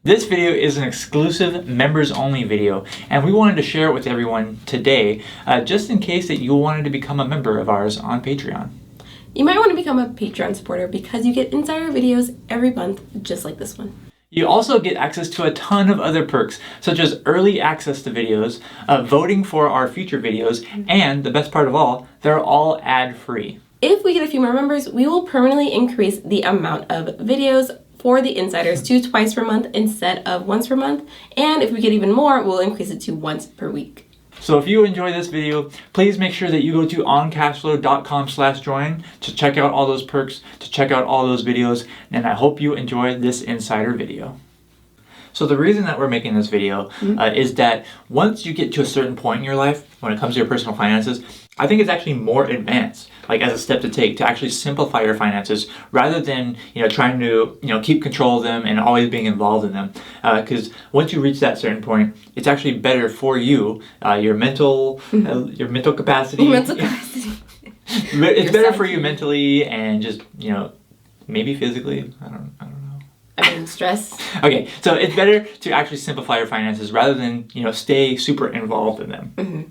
This video is an exclusive members-only video, and we wanted to share it with everyone today, just in case that you wanted to become a member of ours on Patreon. You might want to become a Patreon supporter because you get insider videos every month, just like this one. You also get access to a ton of other perks, such as early access to videos, voting for our future videos, and the best part of all, they're all ad-free. If we get a few more members, we will permanently increase the amount of videos for the insiders to twice per month instead of once per month. And if we get even more, we'll increase it to once per week. So if you enjoy this video, please make sure that you go to oncashflow.com/join to check out all those perks, to check out all those videos, and I hope you enjoy this insider video. So the reason that we're making this video is that once you get to a certain point in your life, when it comes to your personal finances, I think it's actually more advanced, like as a step to take to actually simplify your finances rather than, trying to, keep control of them and always being involved in them. Because once you reach that certain point, it's actually better for you, your mental capacity. Mental capacity. It's better for you mentally and just, maybe physically. I don't know. Stress. Okay, so it's better to actually simplify your finances rather than, stay super involved in them. Mm-hmm.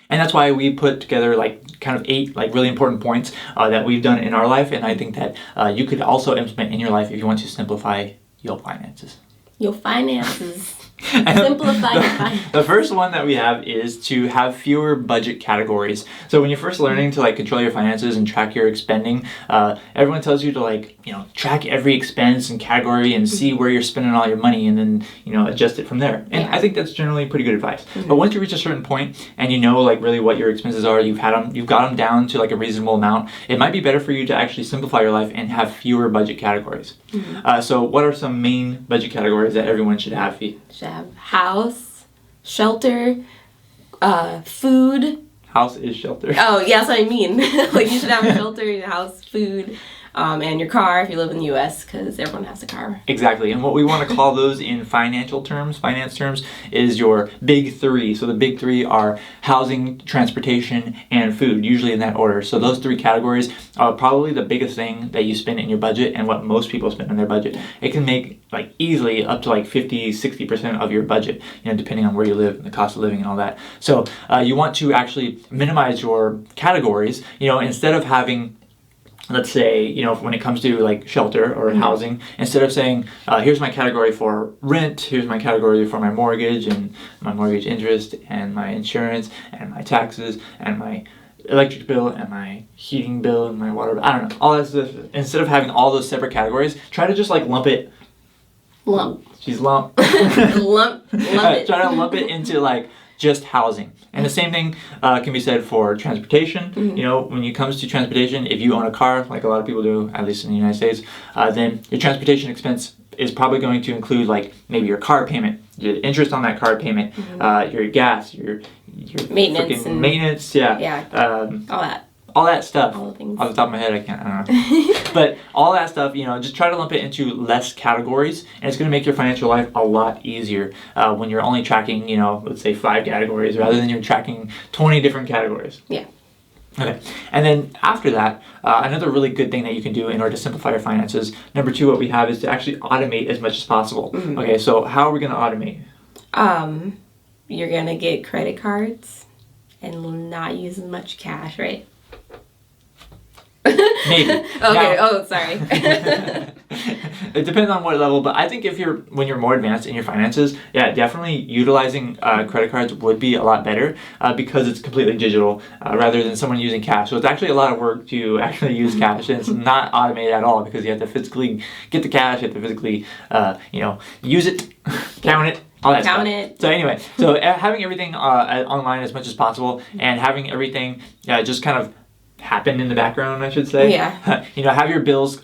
And that's why we put together kind of 8 really important points that we've done in our life, and I think that you could also implement in your life if you want to simplify your finances. Your finances. Simplify your finances. The first one that we have is to have fewer budget categories. So when you're first learning to control your finances and track your spending, everyone tells you to track every expense and category and see where you're spending all your money and then adjust it from there. And I think that's generally pretty good advice. Mm-hmm. But once you reach a certain point and you know really what your expenses are, you've got them down to a reasonable amount, it might be better for you to actually simplify your life and have fewer budget categories. Mm-hmm. So what are some main budget categories that everyone should have? Should have house, shelter, food. House is shelter. Oh, yeah, that's what I mean. You should have a shelter, your house, food, and your car if you live in the U.S. because everyone has a car. Exactly, and what we want to call those in finance terms, is your big 3. So the big 3 are housing, transportation, and food, usually in that order. So those 3 categories are probably the biggest thing that you spend in your budget and what most people spend on their budget. It can make easily up to 50-60% of your budget, depending on where you live and the cost of living and all that. So you want to actually minimize your categories, instead of having, let's say, when it comes to shelter or housing, instead of saying, here's my category for rent, here's my category for my mortgage and my mortgage interest and my insurance and my taxes and my electric bill and my heating bill and my water bill, I don't know, all that stuff. Instead of having all those separate categories, try to just lump it. She's lump. lump it. Try to lump it into just housing. And the same thing can be said for transportation. Mm-hmm. When it comes to transportation, if you own a car, like a lot of people do, at least in the United States, then your transportation expense is probably going to include maybe your car payment, your interest on that car payment, your gas, your maintenance, maintenance, all that stuff. All the things. Off the top of my head, I don't know. But all that stuff, just try to lump it into less categories, and it's going to make your financial life a lot easier when you're only tracking, let's say 5 categories rather than you're tracking 20 different categories. Yeah. Okay. And then after that, another really good thing that you can do in order to simplify your finances, number 2, what we have is to actually automate as much as possible. Mm-hmm. Okay, so how are we going to automate? You're going to get credit cards and not use as much cash, right? Maybe. Okay. Sorry. It depends on what level, but I think when you're more advanced in your finances, definitely utilizing credit cards would be a lot better because it's completely digital rather than someone using cash. So it's actually a lot of work to actually use cash, and it's not automated at all because you have to physically get the cash, you have to physically, use it, count it. All that stuff. So anyway, having everything online as much as possible and having everything just kind of happen in the background, I should say. Yeah. Have your bills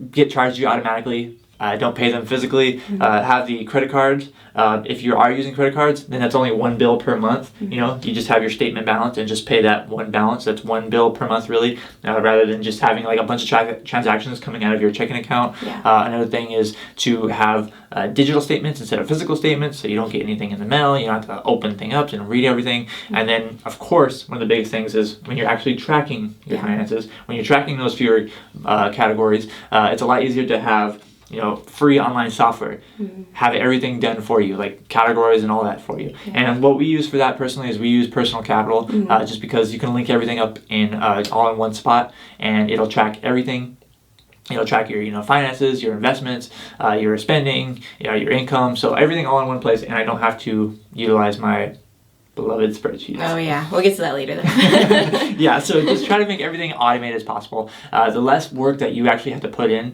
get charged to you automatically. Don't pay them physically. Mm-hmm. Have the credit cards. If you are using credit cards, then that's only 1 bill per month. Mm-hmm. You just have your statement balance and just pay that one balance. That's 1 bill per month, really, rather than just having a bunch of transactions coming out of your checking account. Yeah. Another thing is to have digital statements instead of physical statements, so you don't get anything in the mail. You don't have to open thing up and read everything. Mm-hmm. And then, of course, one of the biggest things is when you're actually tracking your finances, when you're tracking those fewer categories, it's a lot easier to have free online software. Have everything done for you, like categories and all that for you. And what we use for that personally is we use Personal Capital, just because you can link everything up in all in one spot, and it'll track everything. It'll track your finances, your investments, your spending, your income, so everything all in one place, and I don't have to utilize my beloved spreadsheets. Oh yeah, we'll get to that later then. Yeah, so just try to make everything automated as possible. The less work that you actually have to put in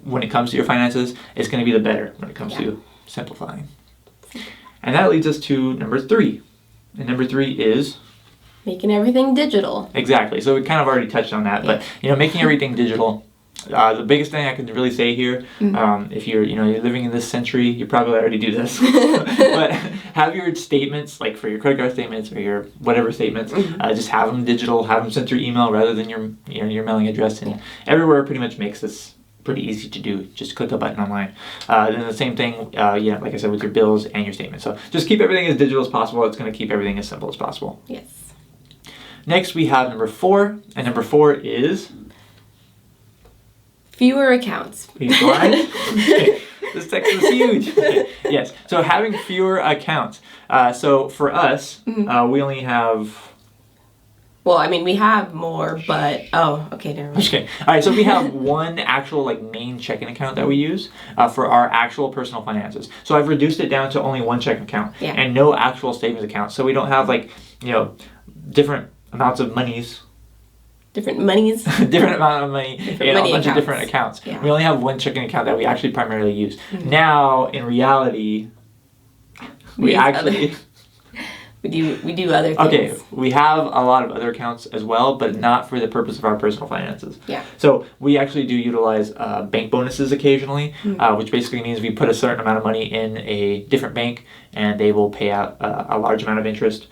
when it comes to your finances, it's going to be the better when it comes to simplifying. And that leads us to number 3. And number 3 is making everything digital. Exactly. So we kind of already touched on that, but making everything digital. The biggest thing I can really say here, if you're living in this century, you probably already do this, but have your statements, like for your credit card statements or your whatever statements, just have them digital, have them sent through email rather than your mailing address, and everywhere pretty much makes this pretty easy to do. Just click a button online. Then the same thing, like I said, with your bills and your statements. So just keep everything as digital as possible. It's going to keep everything as simple as possible. Yes. Next we have number 4, and number 4 is fewer accounts. Okay. This text is huge. Okay. Yes. So having fewer accounts. So for us, we only have. Well, I mean, we have more, but okay, never mind. Okay. All right. So we have one actual main checking account that we use for our actual personal finances. So I've reduced it down to only one checking account and no actual savings account. So we don't have different amounts of monies. Different monies. Different amount of money in a bunch of different accounts. Yeah. We only have one checking account that we actually primarily use. Now, in reality, we actually... We do other things. Okay, we have a lot of other accounts as well, but not for the purpose of our personal finances. Yeah. So we actually do utilize bank bonuses occasionally, which basically means we put a certain amount of money in a different bank, and they will pay out a large amount of interest.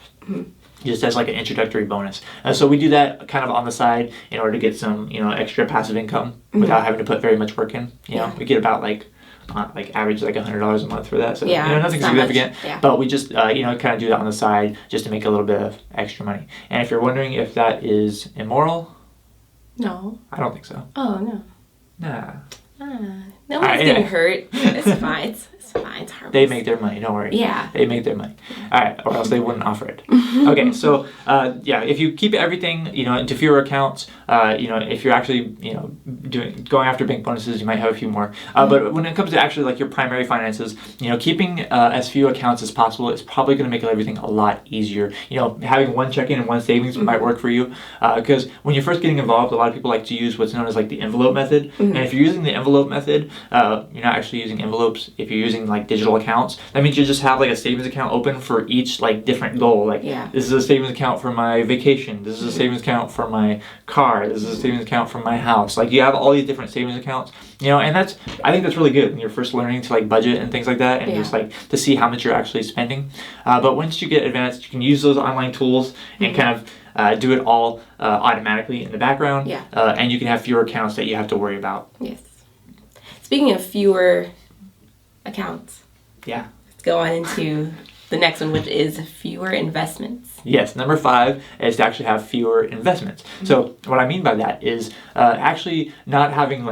Just as an introductory bonus. So we do that kind of on the side in order to get some, extra passive income without having to put very much work in. We get about average $100 a month for that. So nothing significant. But we just kind of do that on the side just to make a little bit of extra money. And if you're wondering if that is immoral, no, I don't think so. Oh no. Nah. No one's getting hurt. It's fine. It's fine. It's harmless. They make their money. Don't worry. Yeah. They make their money. All right. Or else they wouldn't offer it. Okay. So if you keep everything into fewer accounts, if you're actually going after bank bonuses, you might have a few more. But when it comes to actually your primary finances, keeping as few accounts as possible is probably going to make everything a lot easier. Having one checking and one savings might work for you, because when you're first getting involved, a lot of people like to use what's known as the envelope method. And if you're using the envelope method, you're not actually using envelopes. If you're using digital accounts, that means you just have a savings account open for each different goal. This is a savings account for my vacation. This is a savings account for my car. This is a savings account for my house. You have all these different savings accounts. And I think that's really good when you're first learning to budget and things like that, and just to see how much you're actually spending. But once you get advanced, you can use those online tools and kind of do it all automatically in the background. And you can have fewer accounts that you have to worry about. Yes. Speaking of fewer accounts. Yeah. Let's go on into the next one, which is fewer investments. Yes, number 5 is to actually have fewer investments. So what I mean by that is actually not having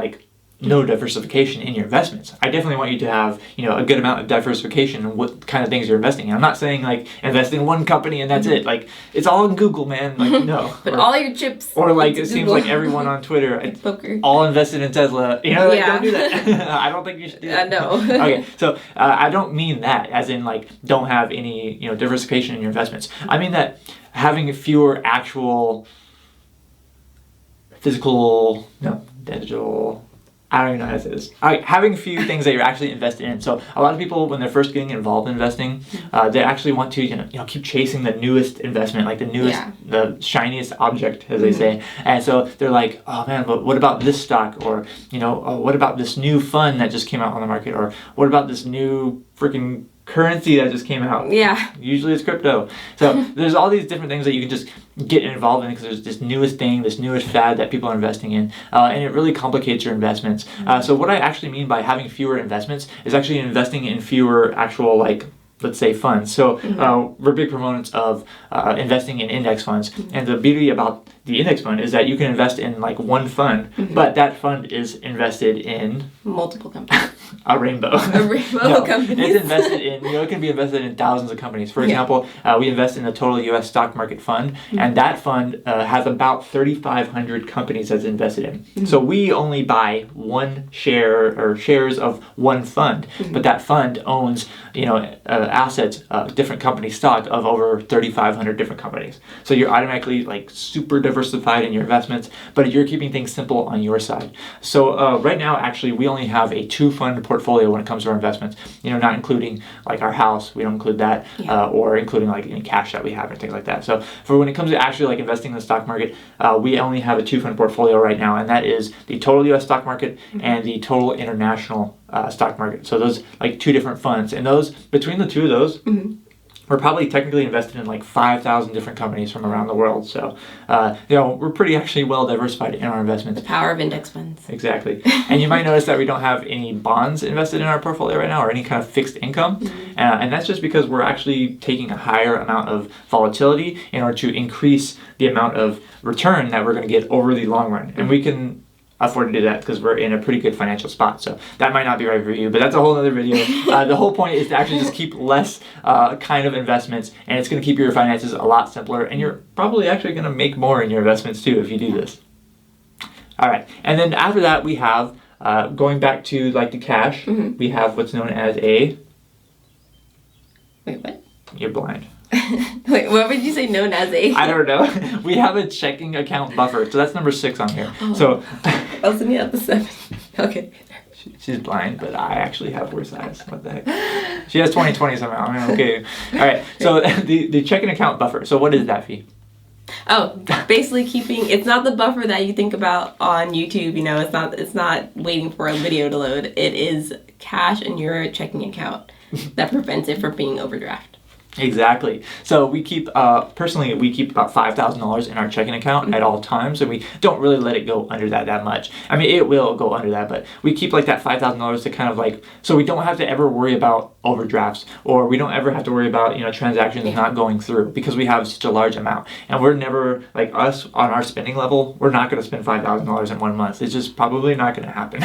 no diversification in your investments. I definitely want you to have, a good amount of diversification in what kind of things you're investing in. I'm not saying invest in one company and that's it. It's all in Google, man. No. But all your chips. Or it seems like everyone on Twitter poker. All invested in Tesla. Don't do that. I don't think you should do that. No. Okay, so I don't mean that as in don't have any diversification in your investments. I mean that having fewer actual digital. I don't even know how to say this. Having a few things that you're actually invested in. So a lot of people, when they're first getting involved in investing, they actually want to keep chasing the newest investment, the newest, the shiniest object, as they say. And so they're like, oh man, but what about this stock? Or what about this new fund that just came out on the market? Or what about this new freaking currency that just came out? Yeah. Usually it's crypto. So there's all these different things that you can just get involved in because there's this newest thing, this newest fad that people are investing in, and it really complicates your investments. So what I actually mean by having fewer investments is actually investing in fewer actual let's say funds. So we're big proponents of investing in index funds, and the beauty about the index fund is that you can invest in like one fund, but that fund is invested in multiple companies. A rainbow. A rainbow of companies. It's invested in, it can be invested in thousands of companies. For example, we invest in the total U.S. stock market fund, and that fund has about 3,500 companies that's invested in. So we only buy one share or shares of one fund, but that fund owns, assets, different company stock of over 3,500 different companies. So you're automatically like super diversified in your investments, but you're keeping things simple on your side. So right now, actually, we only have a 2-fund portfolio when it comes to our investments. Not including like our house, we don't include that, or including like any cash that we have and things like that. So for when it comes to actually like investing in the stock market, we only have a 2-fund portfolio right now, and that is the total U.S. stock market and the total international stock market. So those like 2 different funds, and those between the 2 of those. We're probably technically invested in like 5,000 different companies from around the world. So, we're pretty actually well diversified in our investments. The power of index funds. Exactly. And you might notice that we don't have any bonds invested in our portfolio right now or any kind of fixed income. And that's just because we're actually taking a higher amount of volatility in order to increase the amount of return that we're going to get over the long run. And we can afford to do that because we're in a pretty good financial spot. So that might not be right for you, but that's a whole other video. The whole point is to actually just keep less kind of investments, and it's going to keep your finances a lot simpler, and you're probably actually going to make more in your investments too if you do this. All right, and then after that we have, going back to like the cash, we have what's known as a... Wait, what? You're blind. Wait, what would you say known as a? I don't know. We have a checking account buffer, so that's number 6 on here. So I'll send you out the 7. Okay. She's blind, but I actually have worse eyes. What the heck? She has 20/20 somehow. I mean, okay. All right. So the checking account buffer. So what is that fee? Oh, basically keeping, it's not the buffer that you think about on YouTube, it's not waiting for a video to load. It is cash in your checking account that prevents it from being overdraft. Exactly. So we keep, personally, we keep about $5,000 in our checking account at all times, and we don't really let it go under that much. I mean, it will go under that, but we keep like that $5,000 to kind of like, so we don't have to ever worry about overdrafts, or we don't ever have to worry about, transactions not going through because we have such a large amount. And we're never, like us, on our spending level, we're not going to spend $5,000 in 1 month. It's just probably not going to happen.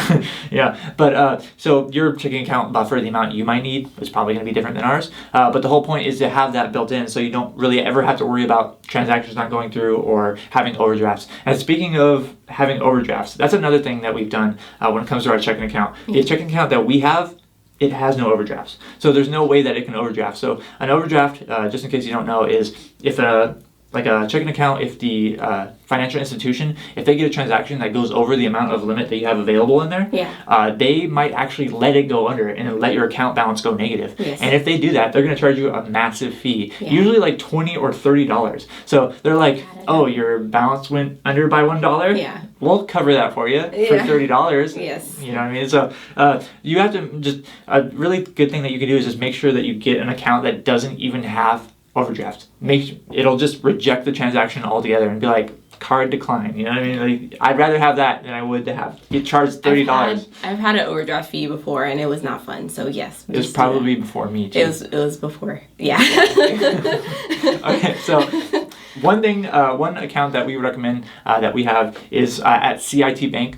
But so your checking account buffer, the amount you might need, is probably going to be different than ours. But the whole point is to have that built in so you don't really ever have to worry about transactions not going through or having overdrafts. And speaking of having overdrafts, that's another thing that we've done when it comes to our checking account. The checking account that we have, it has no overdrafts. So there's no way that it can overdraft. So an overdraft, just in case you don't know, is if a checking account, if the financial institution, if they get a transaction that goes over the amount of limit that you have available in there, they might actually let it go under and let your account balance go negative. Yes. And if they do that, they're going to charge you a massive fee, usually like $20 or $30. So they're like, oh, your balance went under by $1? Yeah. We'll cover that for you for $30. Yes. You know what I mean? So you have to just, a really good thing that you can do is just make sure that you get an account that doesn't even have overdraft. It'll just reject the transaction altogether and be like, card decline. You know what I mean? Like, I'd rather have that than I would to get charged $30. I've had an overdraft fee before, and it was not fun. So yes, it was probably before me too. It was before. Yeah. Okay, so one account that we would recommend that we have is at CIT Bank.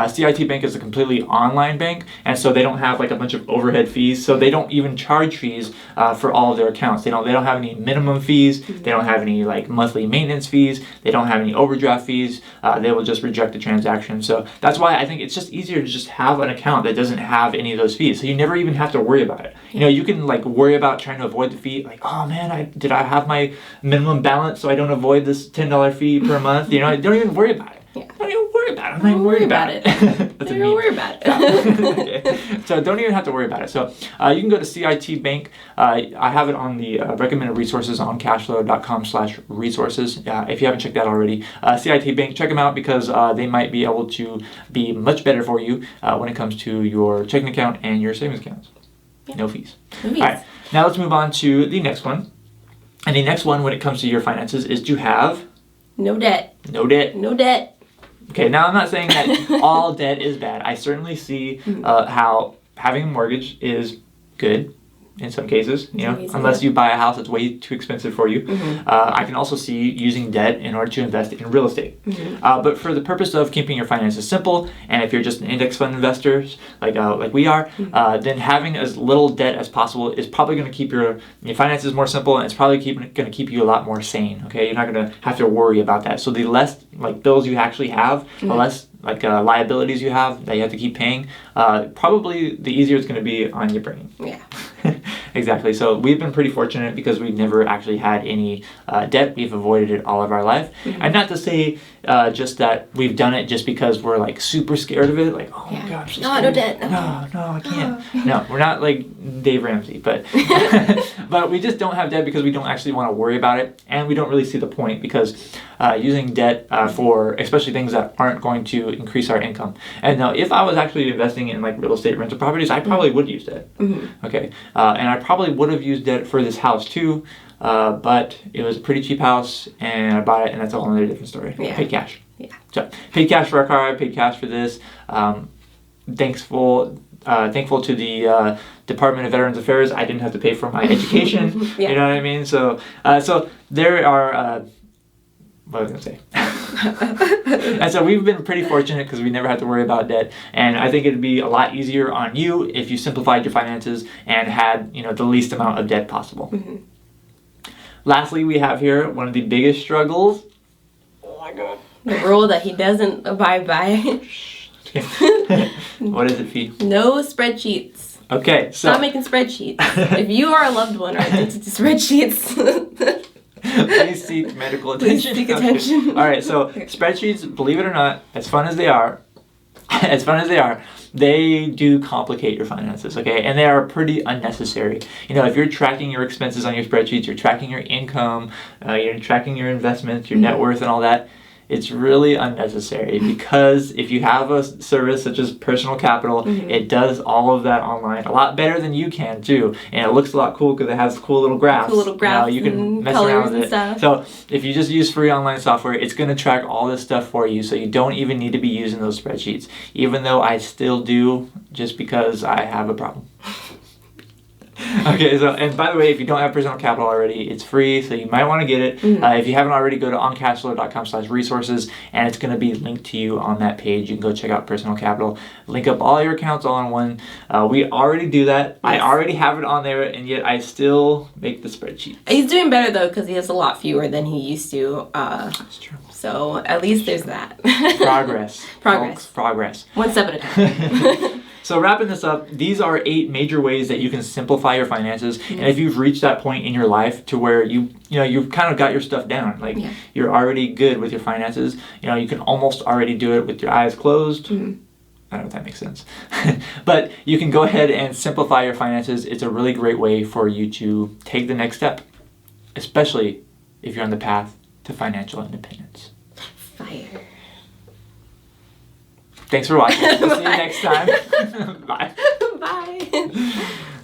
CIT Bank is a completely online bank, and so they don't have like a bunch of overhead fees. So they don't even charge fees for all of their accounts. They don't have any minimum fees. They don't have any like monthly maintenance fees. They don't have any overdraft fees. They will just reject the transaction. So that's why I think it's just easier to just have an account that doesn't have any of those fees. So you never even have to worry about it. You can like worry about trying to avoid the fee. Like, oh man, did I have my minimum balance so I don't avoid this $10 fee per month? Don't even worry about it. Yeah. Don't even worry about it. I'm not even worried about it. Don't worry about it. Okay. So don't even have to worry about it. So you can go to CIT Bank. I have it on the recommended resources on cashflow.com/resources. If you haven't checked that already, CIT Bank, check them out because they might be able to be much better for you when it comes to your checking account and your savings accounts. Yeah. No fees. All right. Now let's move on to the next one. And the next one when it comes to your finances is to have no debt. No debt. No debt. Okay, now I'm not saying that all debt is bad. I certainly see how having a mortgage is good. in some cases, Easy, unless you buy a house that's way too expensive for you. I can also see using debt in order to invest in real estate. But for the purpose of keeping your finances simple, and if you're just an index fund investor like we are, then having as little debt as possible is probably going to keep your finances more simple, and it's probably going to keep you a lot more sane. Okay, you're not going to have to worry about that. So the less bills you actually have, the less liabilities you have that you have to keep paying, probably the easier it's going to be on your brain. Yeah. Exactly. So we've been pretty fortunate because we've never actually had any debt. We've avoided it all of our life. And not to say just that we've done it just because we're like super scared of it. Like, oh my gosh. No debt. No, I can't. No, we're not like Dave Ramsey, but but we just don't have debt because we don't actually want to worry about it, and we don't really see the point because using debt for especially things that aren't going to increase our income. And now, if I was actually investing in like real estate rental properties, I probably would use debt. Okay, and I probably would have used debt for this house too, but it was a pretty cheap house, and I bought it, and that's a whole other different story. Yeah. I paid cash. Yeah. So paid cash for our car. I paid cash for this. Thankful to the Department of Veterans Affairs, I didn't have to pay for my education. Yeah. You know what I mean? So there are. What was I going to say? And so we've been pretty fortunate because we never had to worry about debt. And I think it'd be a lot easier on you if you simplified your finances and had the least amount of debt possible. Lastly, we have here one of the biggest struggles. Oh my God. The rule that he doesn't abide by. What is it, Fee? No spreadsheets. Okay, so Stop making spreadsheets. If you are a loved one or addicted to spreadsheets, please seek medical attention. Please seek attention. All right, so spreadsheets, believe it or not, as fun as they are, they do complicate your finances, okay? And they are pretty unnecessary. If you're tracking your expenses on your spreadsheets, you're tracking your income, you're tracking your investments, your net worth and all that, it's really unnecessary because if you have a service such as Personal Capital, it does all of that online a lot better than you can too, and it looks a lot cool because it has cool little graphs. You can mess around with it. Stuff. So if you just use free online software, it's going to track all this stuff for you, so you don't even need to be using those spreadsheets, even though I still do just because I have a problem. Okay, and by the way, if you don't have Personal Capital already, it's free, so you might want to get it. If you haven't already, go to oncashflow.com/resources, and it's going to be linked to you on that page. You can go check out Personal Capital, link up all your accounts all in one. We already do that. Yes. I already have it on there, and yet I still make the spreadsheet. He's doing better, though, because he has a lot fewer than he used to. That's true. So at least there's that. Progress. Folks, progress. One step at a time. So wrapping this up, these are 8 major ways that you can simplify your finances. And if you've reached that point in your life to where you've kind of got your stuff down, you're already good with your finances, you can almost already do it with your eyes closed. I don't know if that makes sense. But you can go ahead and simplify your finances. It's a really great way for you to take the next step, especially if you're on the path to financial independence. Fire. Thanks for watching. We'll see you next time. Bye. Bye.